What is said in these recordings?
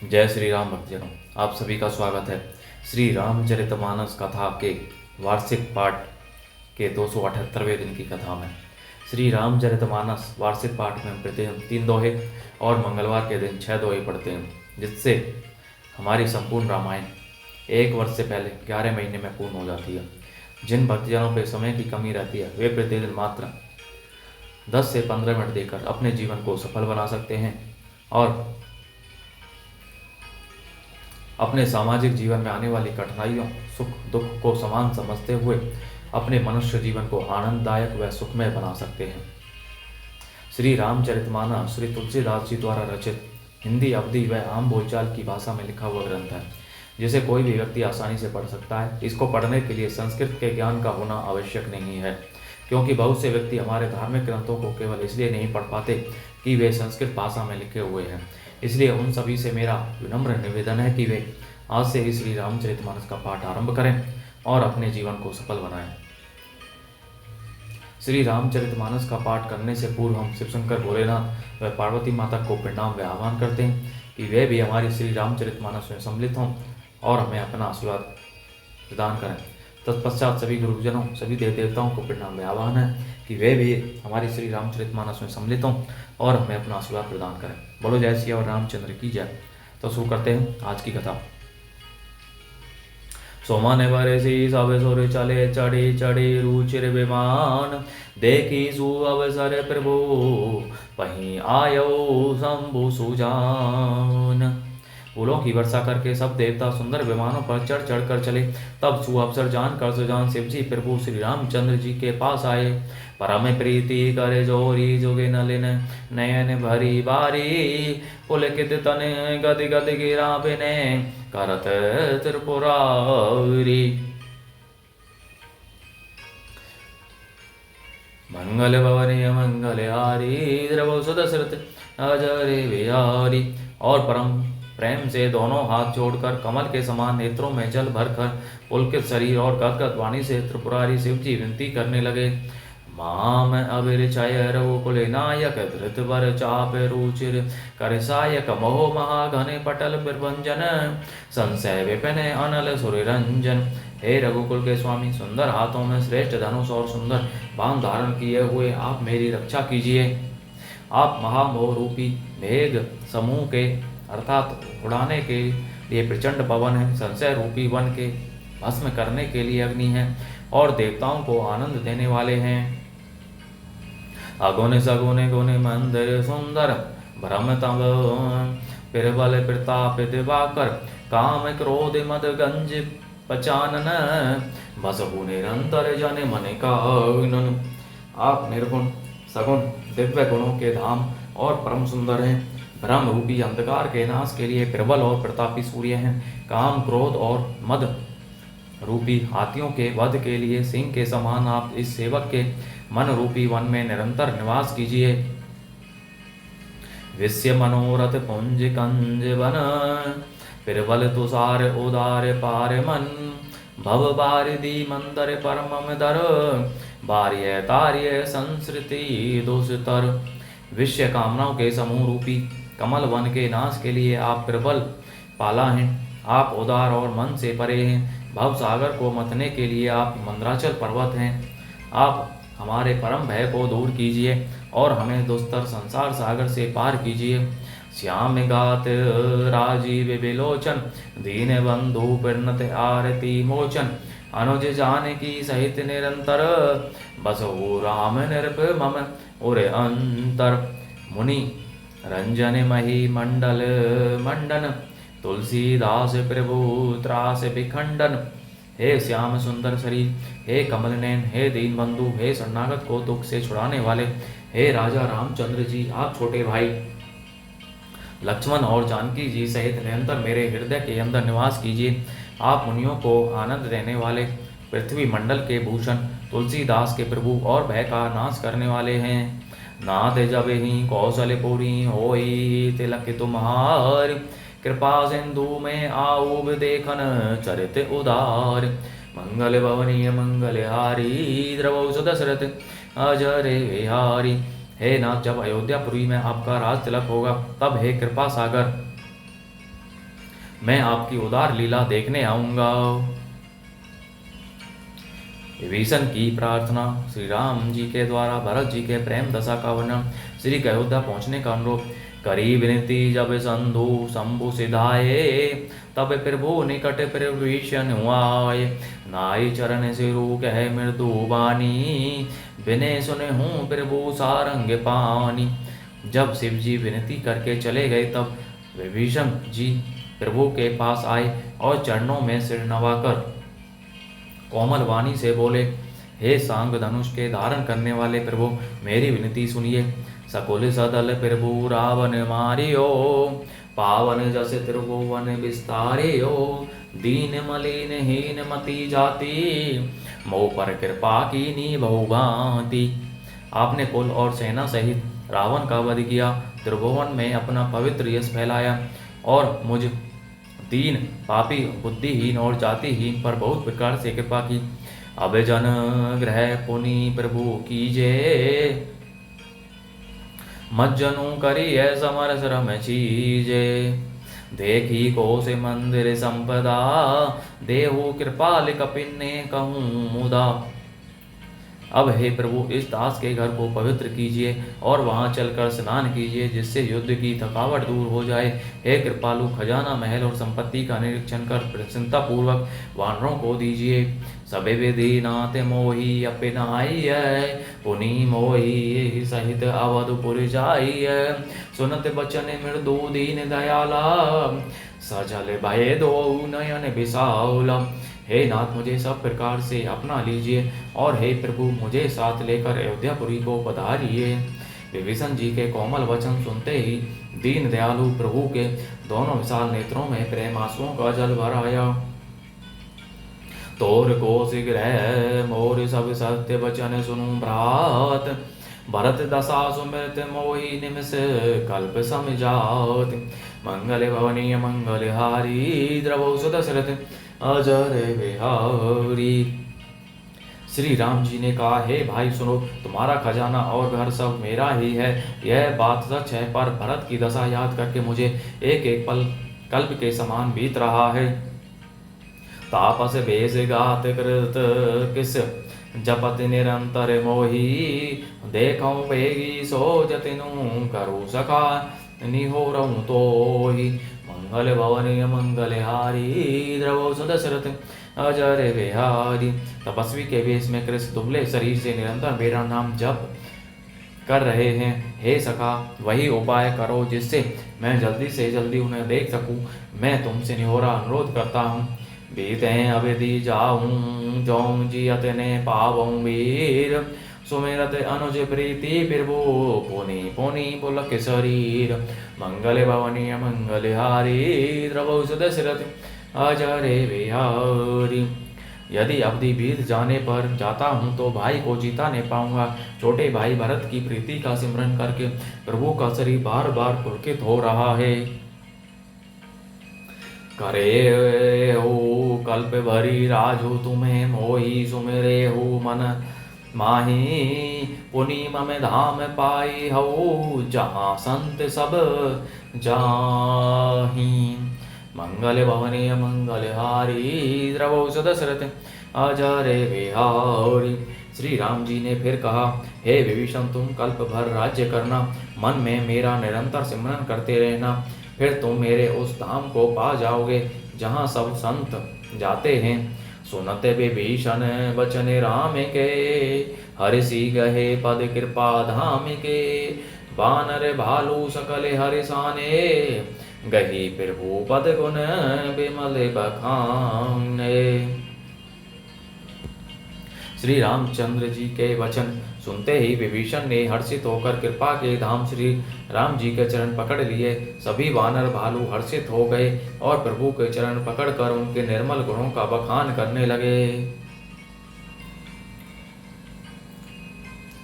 जय श्री राम भक्तजनों, आप सभी का स्वागत है श्री रामचरितमानस कथा के वार्षिक पाठ के 278वें दिन की कथा में। श्री रामचरितमानस वार्षिक पाठ में हम प्रतिदिन 3 दोहे और मंगलवार के दिन 6 दोहे पढ़ते हैं, जिससे हमारी संपूर्ण रामायण 1 वर्ष से पहले 11 महीने में पूर्ण हो जाती है। जिन भक्तजनों पे समय की कमी रहती है वे प्रतिदिन मात्र 10 से 15 मिनट देकर अपने जीवन को सफल बना सकते हैं और अपने सामाजिक जीवन में आने वाली कठिनाइयों, सुख दुख को समान समझते हुए अपने मनुष्य जीवन को आनंददायक व सुखमय बना सकते हैं। श्री रामचरितमानस श्री तुलसीदास जी द्वारा रचित हिंदी, अवधी व आम बोलचाल की भाषा में लिखा हुआ ग्रंथ है, जिसे कोई भी व्यक्ति आसानी से पढ़ सकता है। इसको पढ़ने के लिए संस्कृत के ज्ञान का होना आवश्यक नहीं है, क्योंकि बहुत से व्यक्ति हमारे धार्मिक ग्रंथों को केवल इसलिए नहीं पढ़ पाते कि वे संस्कृत भाषा में लिखे हुए हैं। इसलिए उन सभी से मेरा विनम्र निवेदन है कि वे आज से ही श्री रामचरितमानस का पाठ आरंभ करें और अपने जीवन को सफल बनाएं। श्री रामचरितमानस का पाठ करने से पूर्व हम शिव शंकर भोलेनाथ व पार्वती माता को प्रणाम व आह्वान करते हैं कि वे भी हमारी श्री रामचरितमानस में सम्मिलित हों और हमें अपना आशीर्वाद प्रदान करें। तत्पश्चात सभी गुरुजनों, सभी देव देवताओं को प्रणाम व आह्वान है कि वे भी हमारी श्री रामचरितमानस में सम्मिलित हों और हमें अपना आशीर्वाद प्रदान करें। बोलो जय सिया और रामचंद्र की जय। तो शुरू करते हैं आज की कथा। सोमन बरसी सब सुर चले चढ़ी चढ़ी रुचिर विमान, देखी सु अवसर प्रभु वहीं आयो शंभु सुजान। फूलों की वर्षा करके सब देवता सुंदर विमानों पर चढ़ चढ़ कर चले। तब सुअवसर जान कर सुजान शिव जी प्रभु श्री रामचंद्र जी के पास आए। परम प्रीति करे जोरी जोगे नलिन नयन भरी बारी, पुलकित तन गद गद गिरा बिने करत त्रिपुरारी। मंगल भवनीय मंगल हारी, द्रव सुदशरथ अजरे बिहारी। और परम प्रेम से दोनों हाथ जोड़कर कमल के समान नेत्रों में जल भरकर पुलकित शरीर और गदगद वाणी से त्रिपुरारी शिव जी विनती करने लगे। माम अभिरचय रघुकुल नायक, धृत वर चाप रुचिर कर सायक, मोह महाघन पटल बिरभंजन, संशय विपिन अनल सुररंजन। हे रघुकुल के स्वामी, सुंदर हाथों में श्रेष्ठ धनुष और सुंदर बाण धारण किए हुए आप मेरी रक्षा कीजिए। आप महामोह रूपी मेघ समूह के अर्थात उड़ाने के लिए प्रचंड पवन है, संशय रूपी वन के भस्म करने के लिए अग्नि है और देवताओं को आनंद देने वाले हैं। अगुण सगुण गुण मंदिर सुंदर, भ्रम तम प्रबल प्रताप दिवाकर, काम क्रोध मद गंज पचानन, बसहु निरंतर जन मन कानन। आप निर्गुण सगुण दिव्य गुणों के धाम और परम सुंदर हैं। भ्रम रूपी अंधकार के नाश के लिए प्रबल और प्रतापी सूर्य हैं। काम क्रोध और मद रूपी हाथियों के वध के लिए सिंह के समान आप इस सेवक के मन रूपी वन में निरंतर निवास कीजिए। विश्य मनोरथ पुंज कंज वन, प्रबल तुषार उदार पार मन, भव बारिदी मंदर परमम दर, बार्य तार्य संस्कृति दुष्तर। विश्व कामनाओं के समूह रूपी कमल वन के नाश के लिए आप प्रबल पाला हैं। आप उदार और मन से परे हैं। भव सागर को मथने के लिए आप मंद्राचल पर्वत हैं। आप हमारे परम भय को दूर कीजिए और हमें दुस्तर संसार सागर से पार कीजिए। श्याम गात राजीव विलोचन, दीन बंधु प्रणत आरती मोचन, अनुज जानकी सहित निरंतर, बसहु राम नृप मम उरे अंतर। मुनि रंजन मही मंडल मंडन, तुलसीदास प्रभु त्रास विखंडन। हे श्याम सुंदर शरीर, हे कमल नयन, हे दीन बंधु, हे शरणागत को दुख से छुड़ाने वाले, हे राजा रामचंद्र जी, आप छोटे भाई लक्ष्मण और जानकी जी सहित निरंतर मेरे हृदय के अंदर निवास कीजिए। आप मुनियों को आनंद देने वाले, पृथ्वी मंडल के भूषण, तुलसीदास के प्रभु और भय का नाश करने वाले हैं। नाथ जब ही कौशलपुरी होई, तिलक तुम्हार, कृपा सिंधु में आऊब देखन चरित उदार। मंगल भवनीय मंगल हारी, द्रवौ सुदशरथ अजरे विहारी। हे नाथ, जब अयोध्यापुरी में आपका राज तिलक होगा, तब हे कृपा सागर मैं आपकी उदार लीला देखने आऊंगा। विभीषण की प्रार्थना। श्री राम जी के द्वारा भरत जी के प्रेम दशा का वर्णन। श्री अयोध्या पहुँचने का अनुरोध। करी विनती जब संधु शंभु सिधाए, तब प्रभु निकट विभीषण हुआए। नाई चरण सिरु कह मृदु बानी, विनय सुने हूँ प्रभु सारंग पानी। जब शिव जी विनती करके चले गए, तब विभीषण जी प्रभु के पास आए और चरणों में सिर नवाकर कोमल वाणी से बोले, हे सांग धनुष के धारण करने वाले प्रभु, मेरी विनती सुनिए। सकुल सदल प्रभु रावण मारियो, पावन जस त्रिभुवन विस्तारियो। दीन मलिन हीन मति जाति, मोह पर कृपा कीनी बहुभांति। आपने कुल और सेना सहित रावण का वध किया, त्रिभुवन में अपना पवित्र यश फैलाया और मुझ दीन पापी बुद्धिहीन और जातिहीन पर बहुत प्रकार से कृपा की। अब जन ग्रह पुनि प्रभु कीजे, मज्जनु करिय समर श्रम चीजे। देखी कोश मंदिर संपदा, देहु कृपाल कपिन्ने कहूँ मुदा। अब हे प्रभु, इस दास के घर को पवित्र कीजिए और वहां चलकर स्नान कीजिए, जिससे युद्ध की थकावट दूर हो जाए। हे कृपालु, खजाना महल और संपत्ति का निरीक्षण कर प्रसन्नता पूर्वक वानरों को दीजिए। सबे विधि नाथ मोही अपनाई, पुनि मोही सहित अवधपुर जाई। सुनत बचन मृदु दीन दयाला, सजल भय दो नयन विशाला। हे नाथ, मुझे सब प्रकार से अपना लीजिए और हे प्रभु, मुझे साथ लेकर अयोध्यापुरी को पधारिए। विभीषण जी के कोमल वचन सुनते ही दीन दयालु प्रभु के दोनों विशाल नेत्रों में प्रेम आंसुओं का जल भर आया। तोर को शीघ्र मोर सब सत्य वचन सुनु भ्रात, भरत दशा सुमृत मोहि निमिष कल्प समझात। मंगल भवनीय मंगल हारी, द्रवौ सुदशरथ अजर बिहारी। श्री राम जी ने कहा, हे भाई सुनो, तुम्हारा खजाना और घर सब मेरा ही है, यह बात सच है, पर भरत की दशा याद करके मुझे एक एक पल कल्प के समान बीत रहा है। तापस बेस गात कृत किस, जपत निरंतर मोही। देखूं बेगी सो जतिनु करु सखा, निहोरऊं तो ही। मंगल भवनीय मंगल हारी, द्रवो सदशरथ अजर बिहारी। तपस्वी के वेश में कृष्ण दुबले शरीर से निरंतर मेरा नाम जप कर रहे हैं। हे सखा, वही उपाय करो जिससे मैं जल्दी से जल्दी उन्हें देख सकूं। मैं तुमसे निहोरा अनुरोध करता हूँ। बीते अवधि जाऊं जौं जियत ने पावऊं वीर। सुमेरत अनुज प्रीति प्रभु, पुनि पुनि पुलक शरीर। मंगल भवनीय मंगल हारी, द्रवौ सुदशरथ अजरे बिहारी। यदि अवधि बीत जाने पर जाता हूँ तो भाई को जीता नहीं पाऊंगा। छोटे भाई भरत की प्रीति का सिमरन करके प्रभु का शरीर बार बार पुलकित हो रहा है। करे हो कल्प भरी राजो तुम्हें मोही, सुमेरे हो मन माही। पुनि मम धाम पाई हो, जहाँ संत सब जाही। मंगल भवनीय मंगल हारी, द्रवौ सदशरथ अजरे बिहारी। श्री राम जी ने फिर कहा, हे विभीषण, तुम कल्प भर राज्य करना, मन में मेरा निरंतर सिमरन करते रहना, फिर तुम मेरे उस धाम को पा जाओगे जहाँ सब संत जाते हैं। सुनते विभीषण बचन राम के, हर्षि गहे पद कृपा धाम के। बानर भालू सकल हर्षाने, गही प्रभु पद गुण बिमल बखाने। श्री रामचंद्र जी के वचन सुनते ही विभीषण ने हर्षित होकर कृपा के धाम श्री राम जी के चरण पकड़ लिए। सभी वानर भालू हर्षित हो गए और प्रभु के चरण पकड़कर उनके निर्मल गुणों का बखान करने लगे।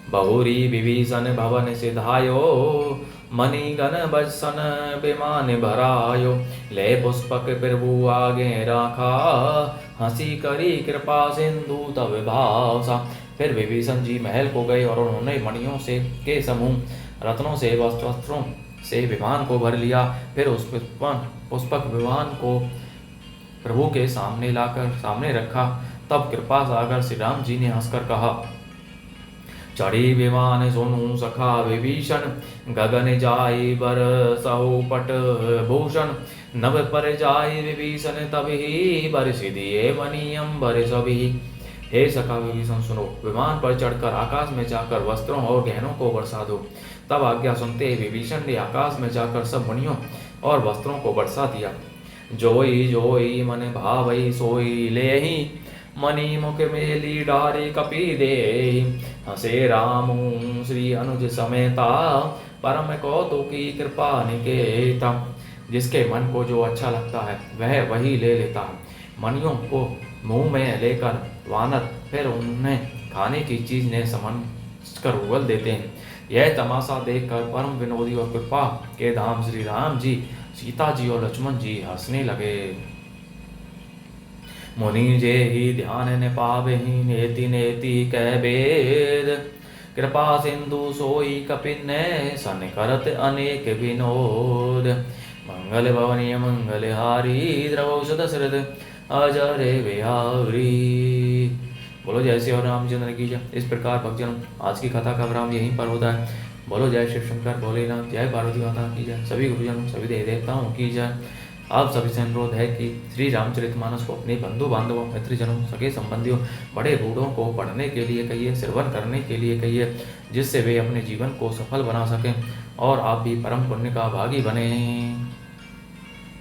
बहुरी विभीषण भवन सिधायो, मणिगण बसन विमान भरायो। ले पुष्पक प्रभु आगे राखा, हंसी करी कृपा सिंधु तब भाषा। फिर विभीषण जी महल को गए और उन्होंने मणियों से के समूह, रत्नों से वस्त्रों से विमान को भर लिया। फिर उस पुष्पक विमान को प्रभु के सामने रखा। तब कृपा सागर श्री राम जी ने हंसकर कहा, चढ़ी विमान सोनू सखा विभीषण, गगन जाई बरसहु पट भूषण। नभ पर जाई विभीषण तभी, बरसि दिए मणि अंबर सभी। हे सखा विभीषण सुनो, विमान पर चढ़कर आकाश में जाकर वस्त्रों और गहनों को बरसा दो। तब आज्ञा सुनते ही विभीषण ने आकाश में जाकर सब मणियों और वस्त्रों को बरसा दिया। जोई जोई मन भावई सोई लेहि, मणि मुख मेली डारी कपि देहि। हसे रामु श्री अनुज समेता, परम कौतुकी कृपा निकेता। जिसके मन को जो अच्छा लगता है वह वही ले लेता है। मणियों को मुंह में लेकर वानर फिर उन्हें खाने की चीज ने समझ कर उगल देते हैं। यह तमाशा देखकर परम विनोदी और कृपा के धाम श्री राम जी, सीता जी और लक्ष्मण जी हंसने लगे। मुनि जे ही ध्यान न पावहि, नेति नेति कह वेद। कृपा सिंधु सोई कपिन, सन करत अनेक विनोद। मंगल भवनीय मंगल हारी, द्रवौ दशरथ अजर बिहारी। बोलो जय श्री रामचंद्र की जय। इस प्रकार भक्तजनों, आज की कथा का विराम यहीं पर होता है। बोलो जय शिव शंकर भोलेनाथ, जय पार्वती माता की जय। सभी गुरुजनों, सभी देवी देवताओं की जय। आप सभी से अनुरोध है कि श्री रामचरितमानस को अपने बंधु बांधवों, मित्रजनों, सगे संबंधियों, बड़े बूढ़ों को पढ़ने के लिए कहिए, श्रवण करने के लिए कहिए, जिससे वे अपने जीवन को सफल बना सकें और आप भी परम पुण्य का भागी बने।